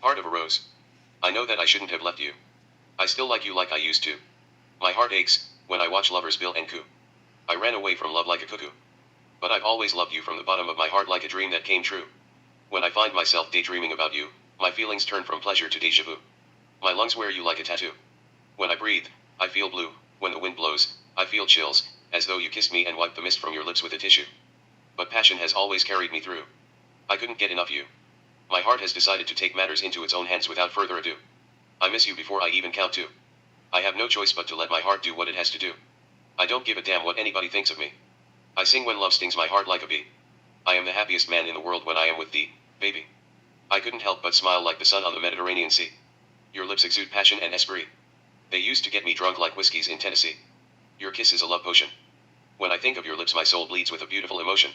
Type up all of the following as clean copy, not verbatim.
Heart of a rose. I know that I shouldn't have left you. I still like you like I used to. My heart aches when I watch lovers bill and coo. I ran away from love like a cuckoo. But I've always loved you from the bottom of my heart like a dream that came true. When I find myself daydreaming about you, my feelings turn from pleasure to déjà vu. My lungs wear you like a tattoo. When I breathe, I feel blue. When the wind blows, I feel chills, as though you kissed me and wiped the mist from your lips with a tissue. But passion has always carried me through. I couldn't get enough of you. My heart has decided to take matters into its own hands without further ado. I miss you before I even count two. I have no choice but to let my heart do what it has to do. I don't give a damn what anybody thinks of me. I sing when love stings my heart like a bee. I am the happiest man in the world when I am with thee, baby. I couldn't help but smile like the sun on the Mediterranean Sea. Your lips exude passion and esprit. They used to get me drunk like whiskeys in Tennessee. Your kiss is a love potion. When I think of your lips my soul bleeds with a beautiful emotion.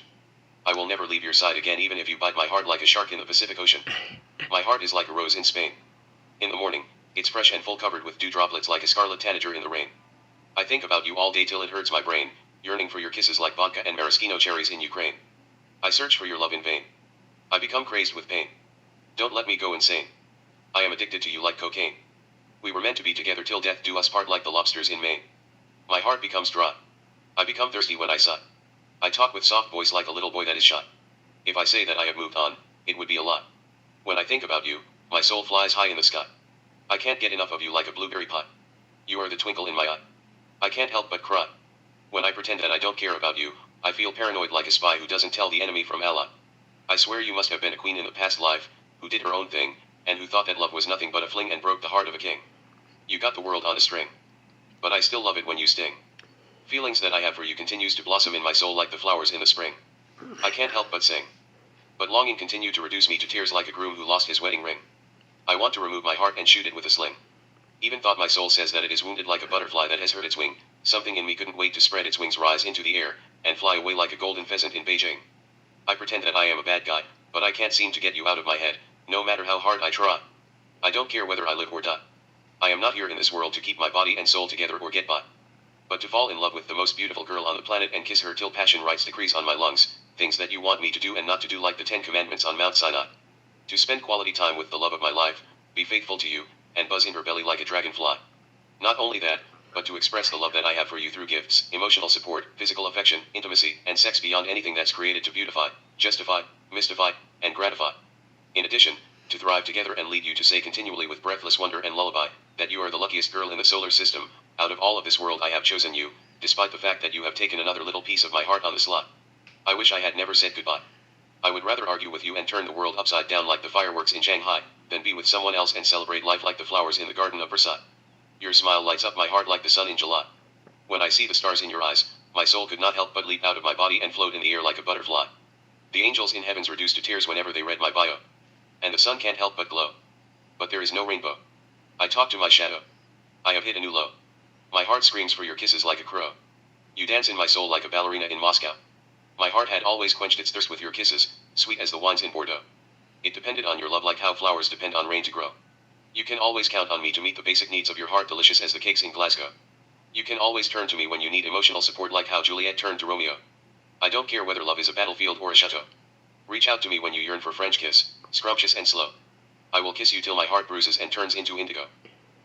I will never leave your side again even if you bite my heart like a shark in the Pacific Ocean. My heart is like a rose in Spain. In the morning, it's fresh and full covered with dew droplets like a scarlet tanager in the rain. I think about you all day till it hurts my brain, yearning for your kisses like vodka and maraschino cherries in Ukraine. I search for your love in vain. I become crazed with pain. Don't let me go insane. I am addicted to you like cocaine. We were meant to be together till death do us part like the lobsters in Maine. My heart becomes dry. I become thirsty when I sigh. I talk with soft voice like a little boy that is shy. If I say that I have moved on, it would be a lie. When I think about you, my soul flies high in the sky. I can't get enough of you like a blueberry pie. You are the twinkle in my eye. I can't help but cry. When I pretend that I don't care about you, I feel paranoid like a spy who doesn't tell the enemy from ally. I swear you must have been a queen in the past life, who did her own thing, and who thought that love was nothing but a fling and broke the heart of a king. You got the world on a string. But I still love it when you sting. Feelings that I have for you continues to blossom in my soul like the flowers in the spring. I can't help but sing. But longing continue to reduce me to tears like a groom who lost his wedding ring. I want to remove my heart and shoot it with a sling. Even thought my soul says that it is wounded like a butterfly that has hurt its wing. Something in me couldn't wait to spread its wings, rise into the air, and fly away like a golden pheasant in Beijing. I pretend that I am a bad guy, but I can't seem to get you out of my head, no matter how hard I try. I don't care whether I live or die. I am not here in this world to keep my body and soul together or get by, but to fall in love with the most beautiful girl on the planet and kiss her till passion writes decrees on my lungs, things that you want me to do and not to do like the 10 Commandments on Mount Sinai. To spend quality time with the love of my life, be faithful to you, and buzz in her belly like a dragonfly. Not only that, but to express the love that I have for you through gifts, emotional support, physical affection, intimacy, and sex beyond anything that's created to beautify, justify, mystify, and gratify. In addition, to thrive together and lead you to say continually with breathless wonder and lullaby, that you are the luckiest girl in the solar system. Out of all of this world I have chosen you, despite the fact that you have taken another little piece of my heart on the slot. I wish I had never said goodbye. I would rather argue with you and turn the world upside down like the fireworks in Shanghai, than be with someone else and celebrate life like the flowers in the garden of Versailles. Your smile lights up my heart like the sun in July. When I see the stars in your eyes, my soul could not help but leap out of my body and float in the air like a butterfly. The angels in heavens reduced to tears whenever they read my bio. And the sun can't help but glow. But there is no rainbow. I talk to my shadow. I have hit a new low. My heart screams for your kisses like a crow. You dance in my soul like a ballerina in Moscow. My heart had always quenched its thirst with your kisses, sweet as the wines in Bordeaux. It depended on your love like how flowers depend on rain to grow. You can always count on me to meet the basic needs of your heart, delicious as the cakes in Glasgow. You can always turn to me when you need emotional support like how Juliet turned to Romeo. I don't care whether love is a battlefield or a chateau. Reach out to me when you yearn for French kiss, scrumptious and slow. I will kiss you till my heart bruises and turns into indigo.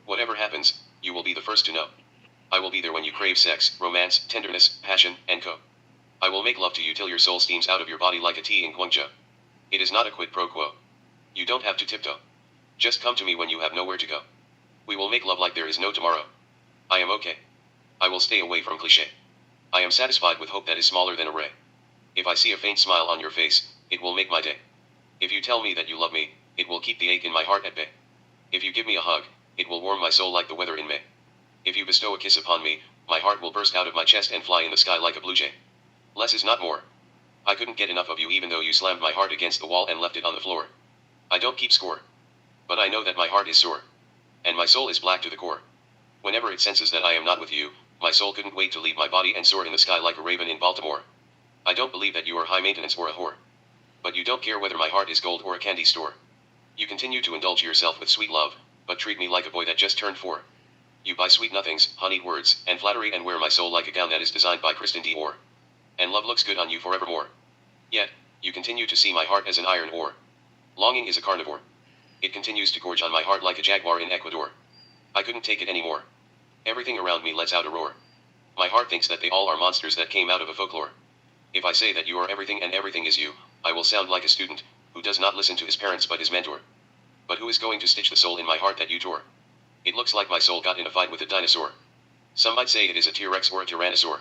Whatever happens, you will be the first to know. I will be there when you crave sex, romance, tenderness, passion, and co. I will make love to you till your soul steams out of your body like a tea in Guangzhou. It is not a quid pro quo. You don't have to tiptoe. Just come to me when you have nowhere to go. We will make love like there is no tomorrow. I am okay. I will stay away from cliché. I am satisfied with hope that is smaller than a ray. If I see a faint smile on your face, it will make my day. If you tell me that you love me, it will keep the ache in my heart at bay. If you give me a hug, it will warm my soul like the weather in May. If you bestow a kiss upon me, my heart will burst out of my chest and fly in the sky like a blue jay. Less is not more. I couldn't get enough of you even though you slammed my heart against the wall and left it on the floor. I don't keep score. But I know that my heart is sore. And my soul is black to the core. Whenever it senses that I am not with you, my soul couldn't wait to leave my body and soar in the sky like a raven in Baltimore. I don't believe that you are high maintenance or a whore. But you don't care whether my heart is gold or a candy store. You continue to indulge yourself with sweet love, but treat me like a boy that just turned 4. You buy sweet nothings, honeyed words, and flattery and wear my soul like a gown that is designed by Kristen Dior. And love looks good on you forevermore. Yet, you continue to see my heart as an iron ore. Longing is a carnivore. It continues to gorge on my heart like a jaguar in Ecuador. I couldn't take it anymore. Everything around me lets out a roar. My heart thinks that they all are monsters that came out of a folklore. If I say that you are everything and everything is you, I will sound like a student, who does not listen to his parents but his mentor. But who is going to stitch the soul in my heart that you tore? It looks like my soul got in a fight with a dinosaur. Some might say it is a T-Rex or a Tyrannosaur.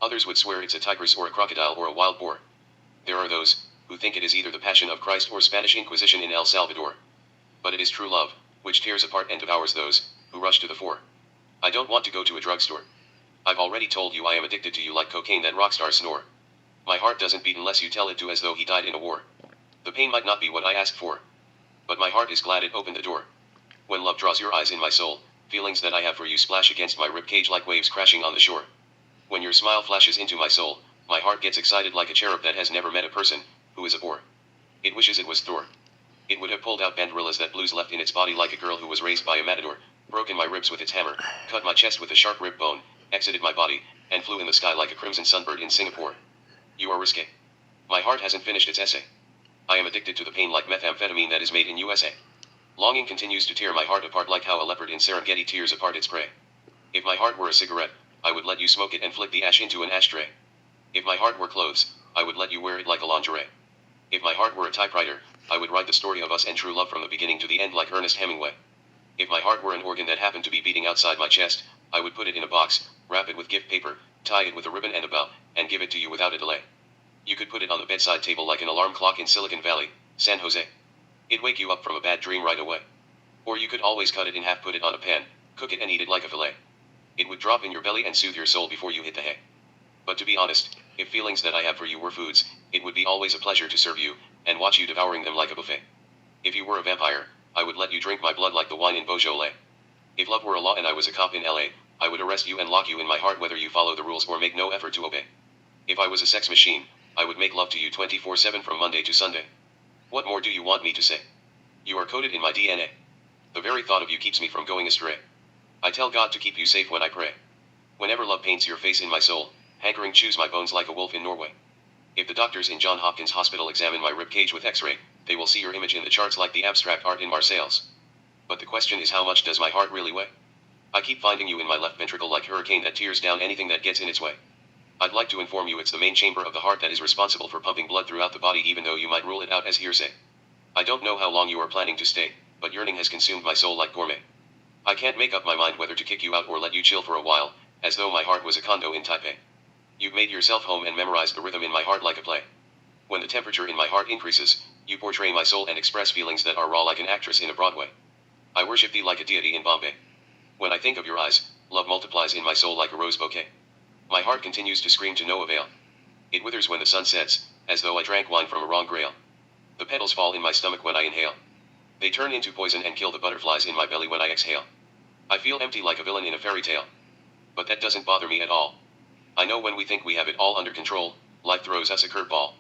Others would swear it's a tigress or a crocodile or a wild boar. There are those who think it is either the Passion of Christ or Spanish Inquisition in El Salvador. But it is true love, which tears apart and devours those who rush to the fore. I don't want to go to a drugstore. I've already told you I am addicted to you like cocaine that rock stars snore. My heart doesn't beat unless you tell it to, as though he died in a war. The pain might not be what I asked for, but my heart is glad it opened the door. When love draws your eyes in my soul, feelings that I have for you splash against my ribcage like waves crashing on the shore. When your smile flashes into my soul, my heart gets excited like a cherub that has never met a person who is a bore. It wishes it was Thor. It would have pulled out bandrillas that blues left in its body like a girl who was raised by a matador, broken my ribs with its hammer, cut my chest with a sharp rib bone, exited my body, and flew in the sky like a crimson sunbird in Singapore. You are risque. My heart hasn't finished its essay. I am addicted to the pain like methamphetamine that is made in USA. Longing continues to tear my heart apart like how a leopard in Serengeti tears apart its prey. If my heart were a cigarette, I would let you smoke it and flick the ash into an ashtray. If my heart were clothes, I would let you wear it like a lingerie. If my heart were a typewriter, I would write the story of us and true love from the beginning to the end like Ernest Hemingway. If my heart were an organ that happened to be beating outside my chest, I would put it in a box, wrap it with gift paper, tie it with a ribbon and a bow, and give it to you without a delay. You could put it on the bedside table like an alarm clock in Silicon Valley, San Jose. It'd wake you up from a bad dream right away. Or you could always cut it in half, put it on a pan, cook it and eat it like a fillet. It would drop in your belly and soothe your soul before you hit the hay. But to be honest, if feelings that I have for you were foods, it would be always a pleasure to serve you, and watch you devouring them like a buffet. If you were a vampire, I would let you drink my blood like the wine in Beaujolais. If love were a law and I was a cop in LA, I would arrest you and lock you in my heart whether you follow the rules or make no effort to obey. If I was a sex machine, I would make love to you 24/7 from Monday to Sunday. What more do you want me to say? You are coded in my DNA. The very thought of you keeps me from going astray. I tell God to keep you safe when I pray. Whenever love paints your face in my soul, hankering chews my bones like a wolf in Norway. If the doctors in Johns Hopkins Hospital examine my ribcage with X-ray, they will see your image in the charts like the abstract art in Marseilles. But the question is, how much does my heart really weigh? I keep finding you in my left ventricle like hurricane that tears down anything that gets in its way. I'd like to inform you it's the main chamber of the heart that is responsible for pumping blood throughout the body, even though you might rule it out as hearsay. I don't know how long you are planning to stay, but yearning has consumed my soul like gourmet. I can't make up my mind whether to kick you out or let you chill for a while, as though my heart was a condo in Taipei. You've made yourself home and memorized the rhythm in my heart like a play. When the temperature in my heart increases, you portray my soul and express feelings that are raw like an actress in a Broadway. I worship thee like a deity in Bombay. When I think of your eyes, love multiplies in my soul like a rose bouquet. My heart continues to scream to no avail. It withers when the sun sets, as though I drank wine from a wrong grail. The petals fall in my stomach when I inhale. They turn into poison and kill the butterflies in my belly when I exhale. I feel empty like a villain in a fairy tale. But that doesn't bother me at all. I know when we think we have it all under control, life throws us a curveball.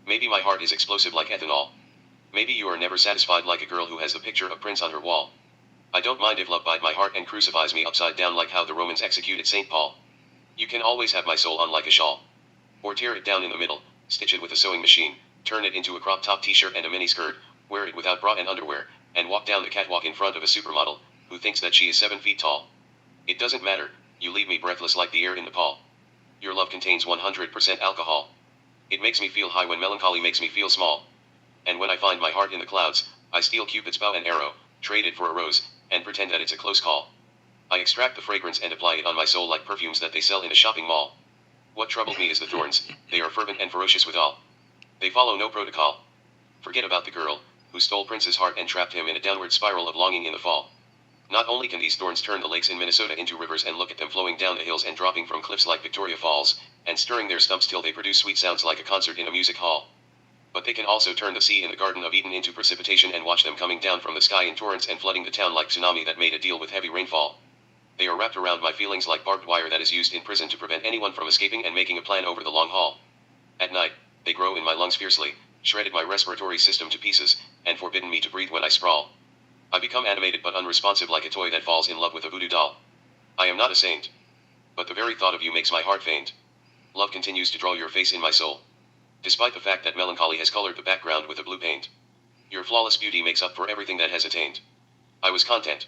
Maybe my heart is explosive like ethanol. Maybe you are never satisfied like a girl who has the picture of Prince on her wall. I don't mind if love bite my heart and crucifies me upside down like how the Romans executed St. Paul. You can always have my soul on like a shawl. Or tear it down in the middle, stitch it with a sewing machine, turn it into a crop top t-shirt and a mini skirt, wear it without bra and underwear, and walk down the catwalk in front of a supermodel, who thinks that she is 7 feet tall. It doesn't matter, you leave me breathless like the air in Nepal. Your love contains 100% alcohol. It makes me feel high when melancholy makes me feel small. And when I find my heart in the clouds, I steal Cupid's bow and arrow, trade it for a rose, and pretend that it's a close call. I extract the fragrance and apply it on my soul like perfumes that they sell in a shopping mall. What troubled me is the thorns, they are fervent and ferocious withal. They follow no protocol. Forget about the girl, who stole Prince's heart and trapped him in a downward spiral of longing in the fall. Not only can these thorns turn the lakes in Minnesota into rivers and look at them flowing down the hills and dropping from cliffs like Victoria Falls, and stirring their stumps till they produce sweet sounds like a concert in a music hall. But they can also turn the sea in the Garden of Eden into precipitation and watch them coming down from the sky in torrents and flooding the town like tsunami that made a deal with heavy rainfall. They are wrapped around my feelings like barbed wire that is used in prison to prevent anyone from escaping and making a plan over the long haul. At night, they grow in my lungs fiercely, shredded my respiratory system to pieces, and forbidden me to breathe when I sprawl. I become animated but unresponsive like a toy that falls in love with a voodoo doll. I am not a saint. But the very thought of you makes my heart faint. Love continues to draw your face in my soul. Despite the fact that melancholy has colored the background with a blue paint. Your flawless beauty makes up for everything that has attained. I was content.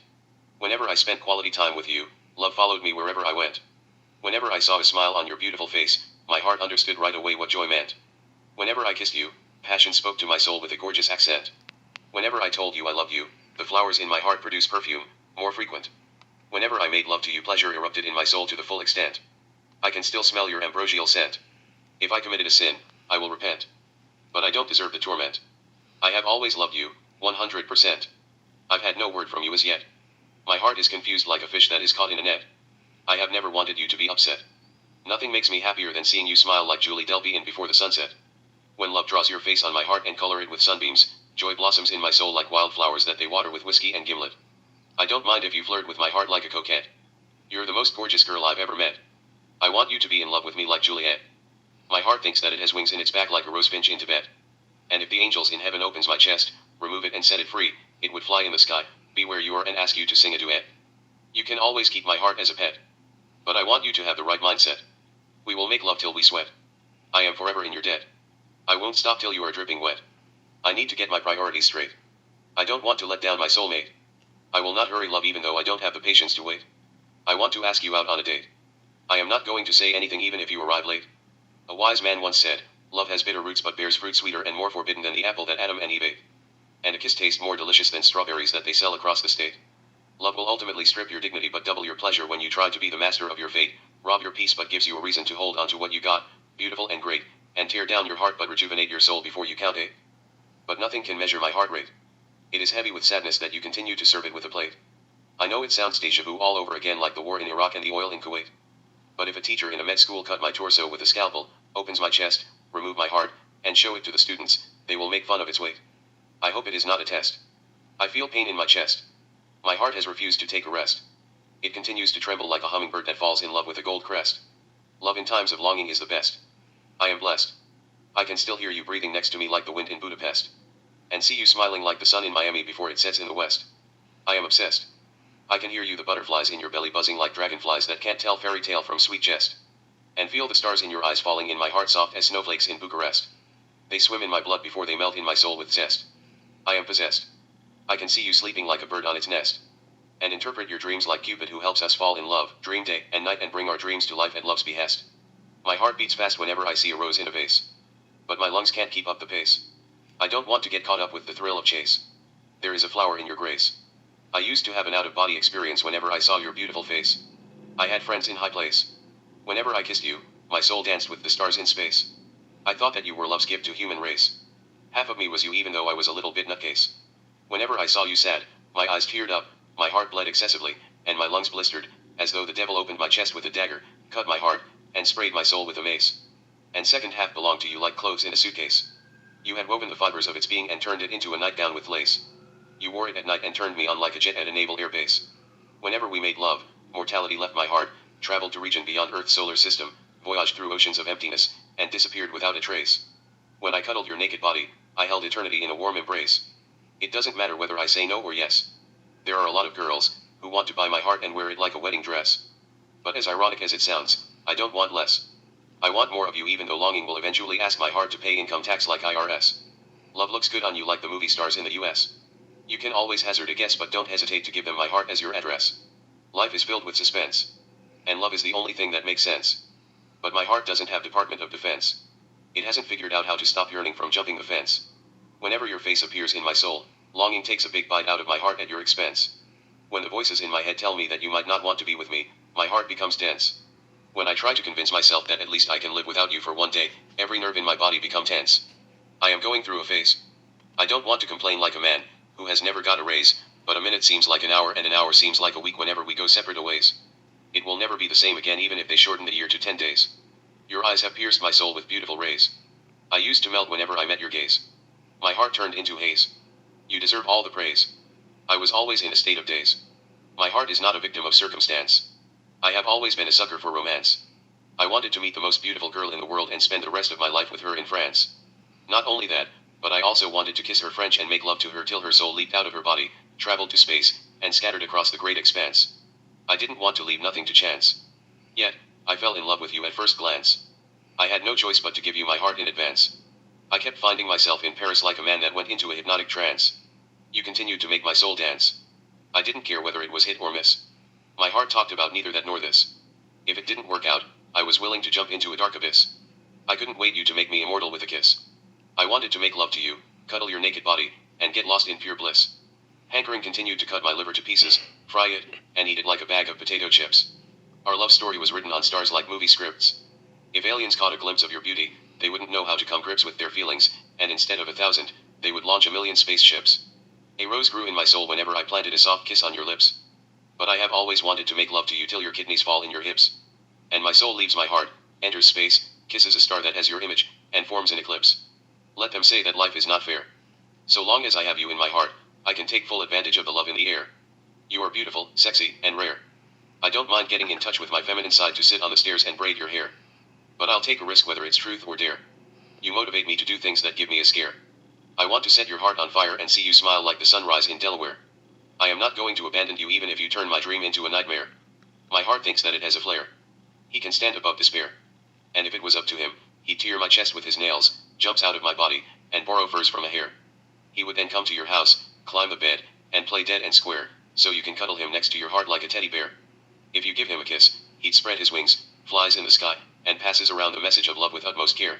Whenever I spent quality time with you, love followed me wherever I went. Whenever I saw a smile on your beautiful face, my heart understood right away what joy meant. Whenever I kissed you, passion spoke to my soul with a gorgeous accent. Whenever I told you I loved you, the flowers in my heart produced perfume, more frequent. Whenever I made love to you, pleasure erupted in my soul to the full extent. I can still smell your ambrosial scent. If I committed a sin, I will repent. But I don't deserve the torment. I have always loved you, 100%. I've had no word from you as yet. My heart is confused like a fish that is caught in a net. I have never wanted you to be upset. Nothing makes me happier than seeing you smile like Julie Delpy in Before the Sunset. When love draws your face on my heart and color it with sunbeams, joy blossoms in my soul like wildflowers that they water with whiskey and gimlet. I don't mind if you flirt with my heart like a coquette. You're the most gorgeous girl I've ever met. I want you to be in love with me like Juliet. My heart thinks that it has wings in its back like a rosefinch in Tibet. And if the angels in heaven opens my chest, remove it and set it free, it would fly in the sky, be where you are and ask you to sing a duet. You can always keep my heart as a pet. But I want you to have the right mindset. We will make love till we sweat. I am forever in your debt. I won't stop till you are dripping wet. I need to get my priorities straight. I don't want to let down my soulmate. I will not hurry love even though I don't have the patience to wait. I want to ask you out on a date. I am not going to say anything even if you arrive late. A wise man once said, love has bitter roots but bears fruit sweeter and more forbidden than the apple that Adam and Eve ate. And a kiss tastes more delicious than strawberries that they sell across the state. Love will ultimately strip your dignity but double your pleasure when you try to be the master of your fate, rob your peace but gives you a reason to hold on to what you got, beautiful and great, and tear down your heart but rejuvenate your soul before you count eight. But nothing can measure my heart rate. It is heavy with sadness that you continue to serve it with a plate. I know it sounds deja vu all over again like the war in Iraq and the oil in Kuwait. But if a teacher in a med school cut my torso with a scalpel, opens my chest, remove my heart, and show it to the students, they will make fun of its weight. I hope it is not a test. I feel pain in my chest. My heart has refused to take a rest. It continues to tremble like a hummingbird that falls in love with a gold crest. Love in times of longing is the best. I am blessed. I can still hear you breathing next to me like the wind in Budapest. And see you smiling like the sun in Miami before it sets in the west. I am obsessed. I can hear you the butterflies in your belly buzzing like dragonflies that can't tell fairy tale from sweet jest. And feel the stars in your eyes falling in my heart soft as snowflakes in Bucharest. They swim in my blood before they melt in my soul with zest. I am possessed. I can see you sleeping like a bird on its nest. And interpret your dreams like Cupid who helps us fall in love, dream day and night and bring our dreams to life at love's behest. My heart beats fast whenever I see a rose in a vase. But my lungs can't keep up the pace. I don't want to get caught up with the thrill of chase. There is a flower in your grace. I used to have an out-of-body experience whenever I saw your beautiful face. I had friends in high place. Whenever I kissed you, my soul danced with the stars in space. I thought that you were love's gift to human race. Half of me was you even though I was a little bit nutcase. Whenever I saw you sad, my eyes teared up, my heart bled excessively, and my lungs blistered, as though the devil opened my chest with a dagger, cut my heart, and sprayed my soul with a mace. And second half belonged to you like clothes in a suitcase. You had woven the fibers of its being and turned it into a nightgown with lace. You wore it at night and turned me on like a jet at a naval air base. Whenever we made love, mortality left my heart, traveled to region beyond Earth's solar system, voyaged through oceans of emptiness, and disappeared without a trace. When I cuddled your naked body, I held eternity in a warm embrace. It doesn't matter whether I say no or yes. There are a lot of girls who want to buy my heart and wear it like a wedding dress. But as ironic as it sounds, I don't want less. I want more of you even though longing will eventually ask my heart to pay income tax like IRS. Love looks good on you like the movie stars in the US. You can always hazard a guess but don't hesitate to give them my heart as your address. Life is filled with suspense. And love is the only thing that makes sense. But my heart doesn't have Department of Defense. It hasn't figured out how to stop yearning from jumping the fence. Whenever your face appears in my soul, longing takes a big bite out of my heart at your expense. When the voices in my head tell me that you might not want to be with me, my heart becomes dense. When I try to convince myself that at least I can live without you for one day, every nerve in my body becomes tense. I am going through a phase. I don't want to complain like a man who has never got a raise, but a minute seems like an hour and an hour seems like a week whenever we go separate ways. It will never be the same again even if they shorten the year to 10 days. Your eyes have pierced my soul with beautiful rays. I used to melt whenever I met your gaze. My heart turned into haze. You deserve all the praise. I was always in a state of daze. My heart is not a victim of circumstance. I have always been a sucker for romance. I wanted to meet the most beautiful girl in the world and spend the rest of my life with her in France. Not only that, but I also wanted to kiss her French and make love to her till her soul leaped out of her body, traveled to space, and scattered across the great expanse. I didn't want to leave nothing to chance. Yet, I fell in love with you at first glance. I had no choice but to give you my heart in advance. I kept finding myself in Paris like a man that went into a hypnotic trance. You continued to make my soul dance. I didn't care whether it was hit or miss. My heart talked about neither that nor this. If it didn't work out, I was willing to jump into a dark abyss. I couldn't wait you to make me immortal with a kiss. I wanted to make love to you, cuddle your naked body, and get lost in pure bliss. Hankering continued to cut my liver to pieces, fry it, and eat it like a bag of potato chips. Our love story was written on stars like movie scripts. If aliens caught a glimpse of your beauty, they wouldn't know how to come grips with their feelings, and instead of 1,000, they would launch 1,000,000 spaceships. A rose grew in my soul whenever I planted a soft kiss on your lips. But I have always wanted to make love to you till your kidneys fall in your hips. And my soul leaves my heart, enters space, kisses a star that has your image, and forms an eclipse. Let them say that life is not fair. So long as I have you in my heart, I can take full advantage of the love in the air. You are beautiful, sexy, and rare. I don't mind getting in touch with my feminine side to sit on the stairs and braid your hair. But I'll take a risk whether it's truth or dare. You motivate me to do things that give me a scare. I want to set your heart on fire and see you smile like the sunrise in Delaware. I am not going to abandon you even if you turn my dream into a nightmare. My heart thinks that it has a flair. He can stand above despair. And if it was up to him, he'd tear my chest with his nails, jumps out of my body, and borrow furs from a hare. He would then come to your house, climb the bed, and play dead and square, so you can cuddle him next to your heart like a teddy bear. If you give him a kiss, he'd spread his wings, flies in the sky, and passes around the message of love with utmost care.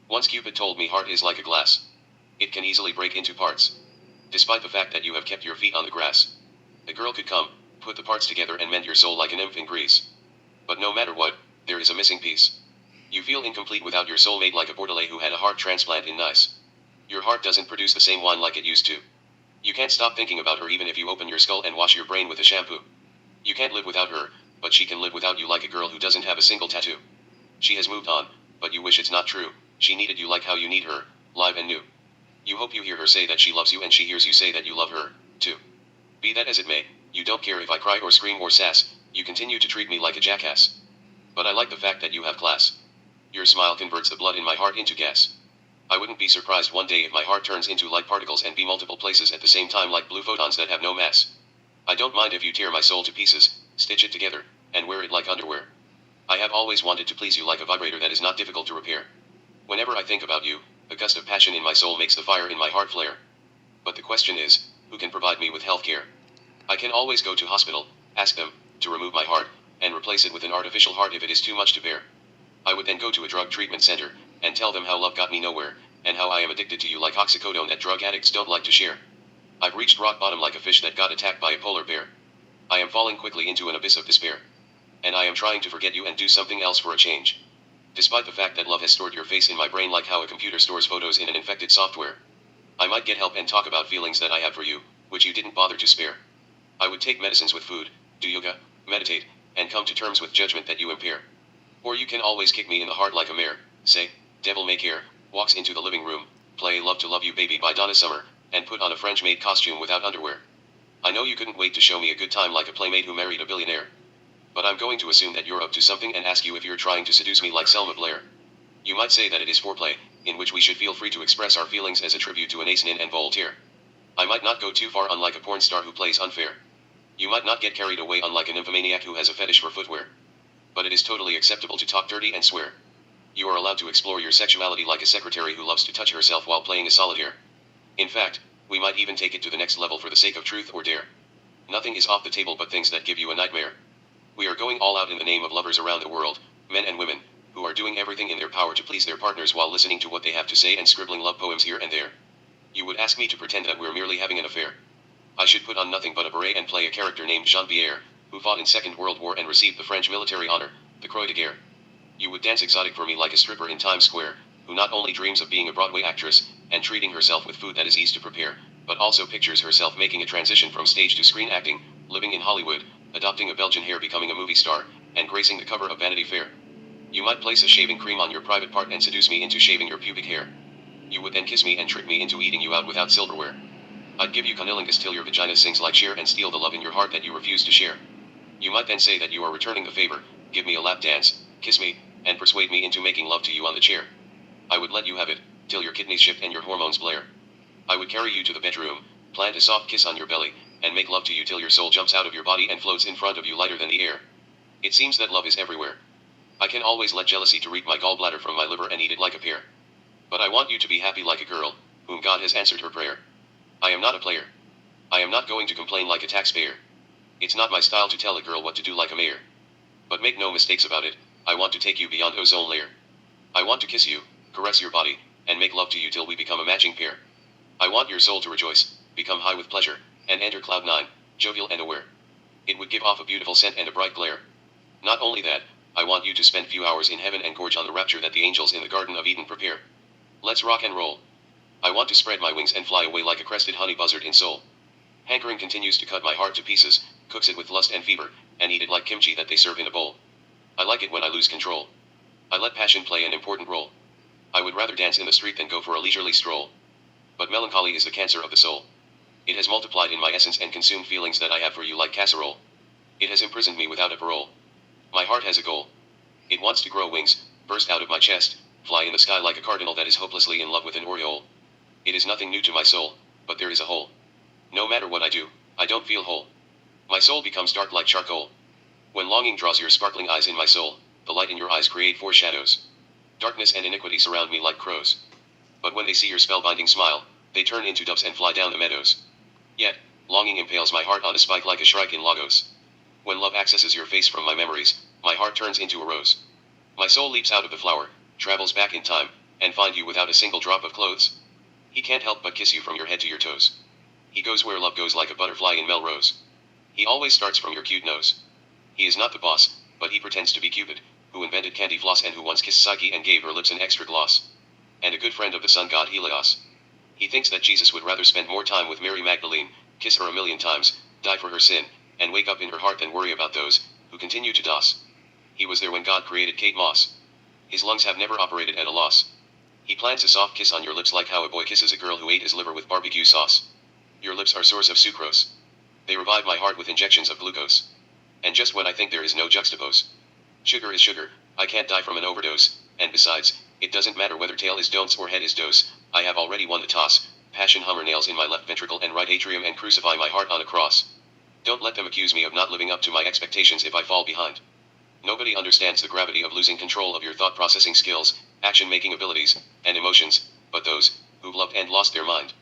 Once Cupid told me heart is like a glass. It can easily break into parts. Despite the fact that you have kept your feet on the grass. A girl could come, put the parts together and mend your soul like an nymph in Greece. But no matter what, there is a missing piece. You feel incomplete without your soulmate like a Bordelais who had a heart transplant in Nice. Your heart doesn't produce the same wine like it used to. You can't stop thinking about her even if you open your skull and wash your brain with a shampoo. You can't live without her, but she can live without you like a girl who doesn't have a single tattoo. She has moved on, but you wish it's not true. She needed you like how you need her, live and new. You hope you hear her say that she loves you and she hears you say that you love her, too. Be that as it may, you don't care if I cry or scream or sass, you continue to treat me like a jackass. But I like the fact that you have class. Your smile converts the blood in my heart into gas. I wouldn't be surprised one day if my heart turns into light particles and be multiple places at the same time like blue photons that have no mass. I don't mind if you tear my soul to pieces, stitch it together, and wear it like underwear. I have always wanted to please you like a vibrator that is not difficult to repair. Whenever I think about you, a gust of passion in my soul makes the fire in my heart flare. But the question is, who can provide me with health care? I can always go to hospital, ask them, to remove my heart, and replace it with an artificial heart if it is too much to bear. I would then go to a drug treatment center, and tell them how love got me nowhere, and how I am addicted to you like oxycodone that drug addicts don't like to share. I've reached rock bottom like a fish that got attacked by a polar bear. I am falling quickly into an abyss of despair. And I am trying to forget you and do something else for a change. Despite the fact that love has stored your face in my brain like how a computer stores photos in an infected software. I might get help and talk about feelings that I have for you, which you didn't bother to spare. I would take medicines with food, do yoga, meditate, and come to terms with judgment that you impair. Or you can always kick me in the heart like a mare, say, devil may care, walks into the living room, play Love to Love You Baby by Donna Summer, and put on a French-maid costume without underwear. I know you couldn't wait to show me a good time like a playmate who married a billionaire. But I'm going to assume that you're up to something and ask you if you're trying to seduce me like Selma Blair. You might say that it is foreplay, in which we should feel free to express our feelings as a tribute to Ace Nin and Voltaire. I might not go too far unlike a porn star who plays unfair. You might not get carried away unlike a nymphomaniac who has a fetish for footwear. But it is totally acceptable to talk dirty and swear. You are allowed to explore your sexuality like a secretary who loves to touch herself while playing a solitaire. In fact, we might even take it to the next level for the sake of truth or dare. Nothing is off the table but things that give you a nightmare. We are going all out in the name of lovers around the world, men and women, who are doing everything in their power to please their partners while listening to what they have to say and scribbling love poems here and there. You would ask me to pretend that we're merely having an affair. I should put on nothing but a beret and play a character named Jean-Pierre, who fought in Second World War and received the French military honor, the Croix de Guerre. You would dance exotic for me like a stripper in Times Square, who not only dreams of being a Broadway actress, and treating herself with food that is easy to prepare, but also pictures herself making a transition from stage to screen acting, living in Hollywood, adopting a Belgian hair, becoming a movie star, and gracing the cover of Vanity Fair. You might place a shaving cream on your private part and seduce me into shaving your pubic hair. You would then kiss me and trick me into eating you out without silverware. I'd give you cunnilingus till your vagina sings like Cher and steal the love in your heart that you refuse to share. You might then say that you are returning the favor, give me a lap dance, kiss me, and persuade me into making love to you on the chair. I would let you have it, till your kidneys shift and your hormones blare. I would carry you to the bedroom, plant a soft kiss on your belly, and make love to you till your soul jumps out of your body and floats in front of you lighter than the air. It seems that love is everywhere. I can always let jealousy to reap my gallbladder from my liver and eat it like a pear. But I want you to be happy like a girl, whom God has answered her prayer. I am not a player. I am not going to complain like a taxpayer. It's not my style to tell a girl what to do like a mayor. But make no mistakes about it, I want to take you beyond ozone layer. I want to kiss you, caress your body, and make love to you till we become a matching pair. I want your soul to rejoice, become high with pleasure, and enter cloud nine, jovial and aware. It would give off a beautiful scent and a bright glare. Not only that, I want you to spend few hours in heaven and gorge on the rapture that the angels in the Garden of Eden prepare. Let's rock and roll. I want to spread my wings and fly away like a crested honey buzzard in soul. Hankering continues to cut my heart to pieces, cooks it with lust and fever, and eat it like kimchi that they serve in a bowl. I like it when I lose control. I let passion play an important role. I would rather dance in the street than go for a leisurely stroll. But melancholy is the cancer of the soul. It has multiplied in my essence and consumed feelings that I have for you like casserole. It has imprisoned me without a parole. My heart has a goal. It wants to grow wings, burst out of my chest, fly in the sky like a cardinal that is hopelessly in love with an aureole. It is nothing new to my soul, but there is a hole. No matter what I do, I don't feel whole. My soul becomes dark like charcoal. When longing draws your sparkling eyes in my soul, the light in your eyes create four shadows. Darkness and iniquity surround me like crows. But when they see your spellbinding smile, they turn into doves and fly down the meadows. Yet, longing impales my heart on a spike like a shrike in Lagos. When love accesses your face from my memories, my heart turns into a rose. My soul leaps out of the flower, travels back in time, and find you without a single drop of clothes. He can't help but kiss you from your head to your toes. He goes where love goes like a butterfly in Melrose. He always starts from your cute nose. He is not the boss, but he pretends to be Cupid, who invented candy floss and who once kissed Psyche and gave her lips an extra gloss. And a good friend of the sun god Helios. He thinks that Jesus would rather spend more time with Mary Magdalene, kiss her a million times, die for her sin, and wake up in her heart than worry about those who continue to DOS. He was there when God created Kate Moss. His lungs have never operated at a loss. He plants a soft kiss on your lips like how a boy kisses a girl who ate his liver with barbecue sauce. Your lips are source of sucrose. They revive my heart with injections of glucose. And just when I think there is no juxtapose. Sugar is sugar, I can't die from an overdose, and besides, it doesn't matter whether tail is don'ts or head is dose, I have already won the toss. Passion hammer nails in my left ventricle and right atrium and crucify my heart on a cross. Don't let them accuse me of not living up to my expectations if I fall behind. Nobody understands the gravity of losing control of your thought processing skills, action-making abilities, and emotions, but those who've loved and lost their mind.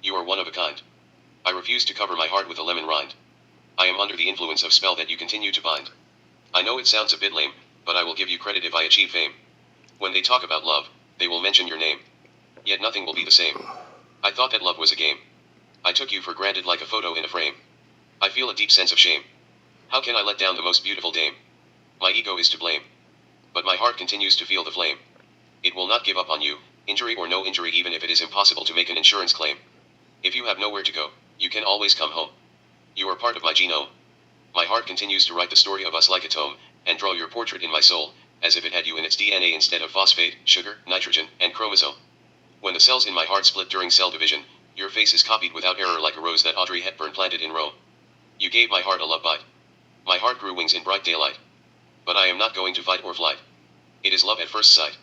You are one of a kind. I refuse to cover my heart with a lemon rind. I am under the influence of spell that you continue to bind. I know it sounds a bit lame, but I will give you credit if I achieve fame. When they talk about love, they will mention your name. Yet nothing will be the same. I thought that love was a game. I took you for granted like a photo in a frame. I feel a deep sense of shame. How can I let down the most beautiful dame? My ego is to blame. But my heart continues to feel the flame. It will not give up on you, injury or no injury, even if it is impossible to make an insurance claim. If you have nowhere to go, you can always come home. You are part of my genome. My heart continues to write the story of us like a tome, and draw your portrait in my soul, as if it had you in its DNA instead of phosphate, sugar, nitrogen, and chromosome. When the cells in my heart split during cell division, your face is copied without error like a rose that Audrey Hepburn planted in Rome. You gave my heart a love bite. My heart grew wings in bright daylight. But I am not going to fight or flight. It is love at first sight.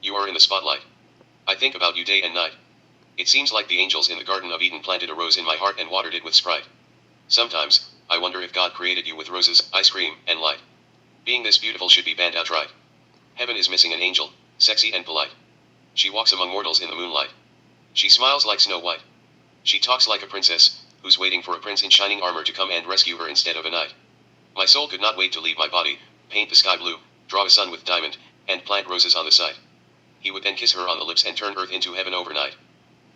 You are in the spotlight. I think about you day and night. It seems like the angels in the Garden of Eden planted a rose in my heart and watered it with Sprite. Sometimes, I wonder if God created you with roses, ice cream, and light. Being this beautiful should be banned outright. Heaven is missing an angel, sexy and polite. She walks among mortals in the moonlight. She smiles like Snow White. She talks like a princess, who's waiting for a prince in shining armor to come and rescue her instead of a knight. My soul could not wait to leave my body, paint the sky blue, draw a sun with diamond, and plant roses on the site. He would then kiss her on the lips and turn earth into heaven overnight.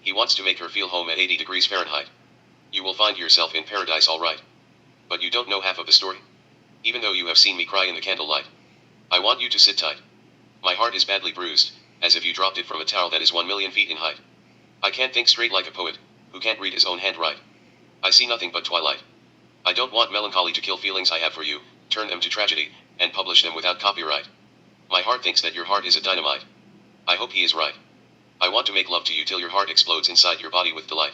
He wants to make her feel home at 80 degrees Fahrenheit. You will find yourself in paradise all right. But you don't know half of the story. Even though you have seen me cry in the candlelight. I want you to sit tight. My heart is badly bruised, as if you dropped it from a tower that is 1,000,000 feet in height. I can't think straight like a poet, who can't read his own handwrite. I see nothing but twilight. I don't want melancholy to kill feelings I have for you, turn them to tragedy, and publish them without copyright. My heart thinks that your heart is a dynamite. I hope he is right. I want to make love to you till your heart explodes inside your body with delight.